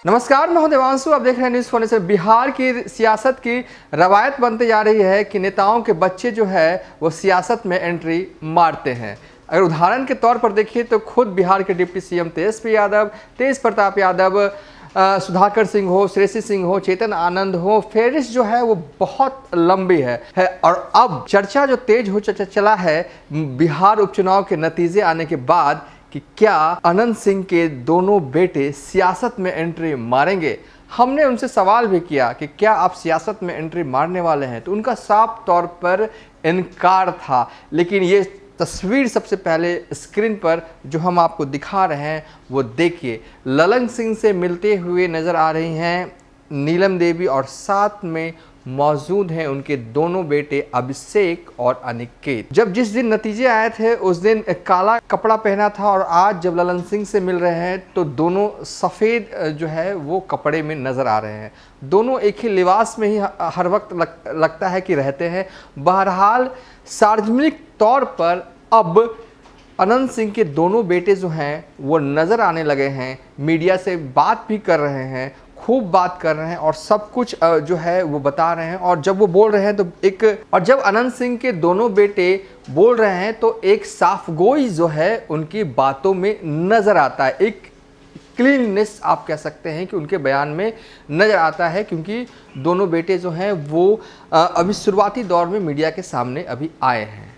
नमस्कार, मैं हूं देवांशु। आप देख रहे हैं न्यूज़ फॉर नेशन। बिहार की सियासत की रवायत बनते जा रही है कि नेताओं के बच्चे जो है वो सियासत में एंट्री मारते हैं। अगर उदाहरण के तौर पर देखिए तो खुद बिहार के डिप्टी सीएम तेजस्वी यादव, तेज प्रताप यादव, सुधाकर सिंह हो, श्रेयसी सिंह हो, चेतन आनंद हो, फेरिस जो है वो बहुत लंबी है। और अब चर्चा जो तेज हो चला है बिहार उपचुनाव के नतीजे आने के बाद कि क्या अनंत सिंह के दोनों बेटे सियासत में एंट्री मारेंगे। हमने उनसे सवाल भी किया कि क्या आप सियासत में एंट्री मारने वाले हैं, तो उनका साफ तौर पर इनकार था। लेकिन ये तस्वीर सबसे पहले स्क्रीन पर जो हम आपको दिखा रहे हैं वो देखिए। ललन सिंह से मिलते हुए नजर आ रही हैं नीलम देवी और साथ में मौजूद हैं उनके दोनों बेटे अभिषेक और अनिकेत। जब जिस दिन नतीजे आए थे उस दिन काला कपड़ा पहना था और आज जब ललन सिंह से मिल रहे हैं तो दोनों सफ़ेद जो है वो कपड़े में नज़र आ रहे हैं। दोनों एक ही लिबास में ही हर वक्त लगता है कि रहते हैं। बहरहाल सार्वजनिक तौर पर अब अनंत सिंह के दोनों बेटे जो हैं वो नज़र आने लगे हैं, मीडिया से बात भी कर रहे हैं, खूब बात कर रहे हैं और सब कुछ जो है वो बता रहे हैं। और जब वो बोल रहे हैं तो जब अनंत सिंह के दोनों बेटे बोल रहे हैं तो एक साफगोई जो है उनकी बातों में नज़र आता है, एक क्लीननेस आप कह सकते हैं कि उनके बयान में नज़र आता है, क्योंकि दोनों बेटे जो हैं वो अभी शुरुआती दौर में मीडिया के सामने अभी आए हैं।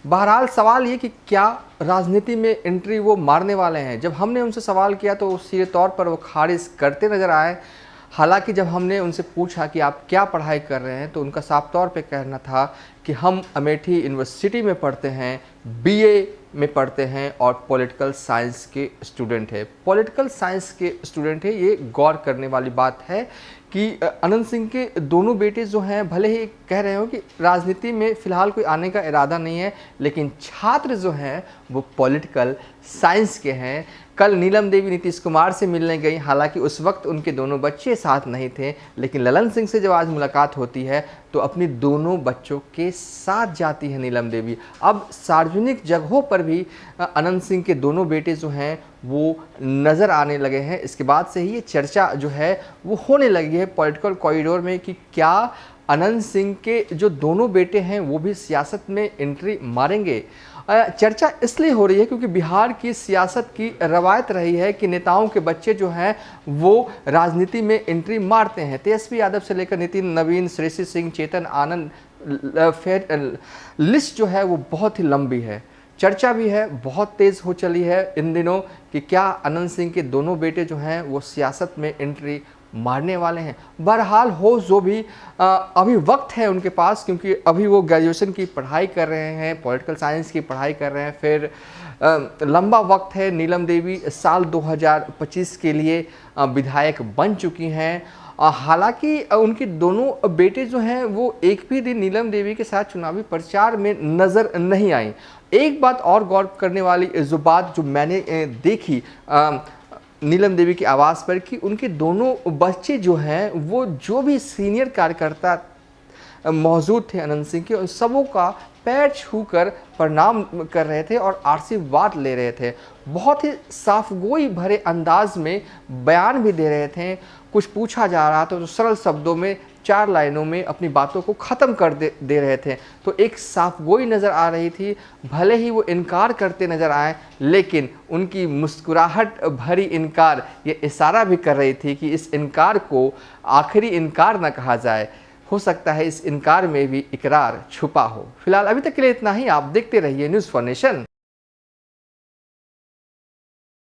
बहरहाल सवाल ये कि क्या राजनीति में एंट्री वो मारने वाले हैं। जब हमने उनसे सवाल किया तो सीधे तौर पर वो खारिज करते नज़र आए। हालांकि जब हमने उनसे पूछा कि आप क्या पढ़ाई कर रहे हैं तो उनका साफ तौर पे कहना था कि हम अमेठी यूनिवर्सिटी में पढ़ते हैं, बीए में पढ़ते हैं और पॉलिटिकल साइंस के स्टूडेंट है। पॉलिटिकल साइंस के स्टूडेंट है, ये गौर करने वाली बात है कि अनंत सिंह के दोनों बेटे जो हैं भले ही कह रहे हो कि राजनीति में फ़िलहाल कोई आने का इरादा नहीं है, लेकिन छात्र जो हैं वो पॉलिटिकल साइंस के हैं। कल नीलम देवी नीतीश कुमार से मिलने गई, हालांकि उस वक्त उनके दोनों बच्चे साथ नहीं थे, लेकिन ललन सिंह से जब आज मुलाकात होती है तो अपनी दोनों बच्चों के साथ जाती है नीलम देवी। अब सार्वजनिक जगहों पर भी अनंत सिंह के दोनों बेटे जो हैं वो नज़र आने लगे हैं। इसके बाद से ही ये चर्चा जो है वो होने लगी है पॉलिटिकल कॉरिडोर में कि क्या अनंत सिंह के जो दोनों बेटे हैं वो भी सियासत में एंट्री मारेंगे। चर्चा इसलिए हो रही है क्योंकि बिहार की सियासत की रवायत रही है कि नेताओं के बच्चे जो हैं वो राजनीति में एंट्री मारते हैं। तेजस्वी यादव से लेकर नितिन नवीन, श्रेयसी सिंह, चेतन आनंद, लिस्ट जो है वो बहुत ही लंबी है। चर्चा भी है, बहुत तेज़ हो चली है इन दिनों कि क्या अनंत सिंह के दोनों बेटे जो हैं वो सियासत में एंट्री मारने वाले हैं। बहरहाल हो जो भी अभी वक्त है उनके पास, क्योंकि अभी वो ग्रेजुएशन की पढ़ाई कर रहे हैं, पॉलिटिकल साइंस की पढ़ाई कर रहे हैं, फिर लंबा वक्त है। नीलम देवी साल 2025 के लिए विधायक बन चुकी हैं। हालांकि उनके दोनों बेटे जो हैं वो एक भी दिन नीलम देवी के साथ चुनावी प्रचार में नज़र नहीं आई। एक बात और गौर करने वाली जो बात जो मैंने देखी नीलम देवी के आवास पर कि उनके दोनों बच्चे जो हैं वो जो भी सीनियर कार्यकर्ता मौजूद थे अनंत सिंह के, उन सबों का पैर छू कर प्रणाम कर रहे थे और आशीर्वाद ले रहे थे। बहुत ही साफगोई भरे अंदाज में बयान भी दे रहे थे। कुछ पूछा जा रहा था तो सरल शब्दों में 4 लाइनों में अपनी बातों को ख़त्म कर दे रहे थे। तो एक साफगोई नज़र आ रही थी। भले ही वो इनकार करते नज़र आए, लेकिन उनकी मुस्कुराहट भरी इनकार ये इशारा भी कर रही थी कि इस इनकार को आखिरी इनकार न कहा जाए। हो सकता है इस इनकार में भी इकरार छुपा हो। फिलहाल अभी तक के लिए इतना ही। आप देखते रहिए न्यूज़ फॉर नेशन।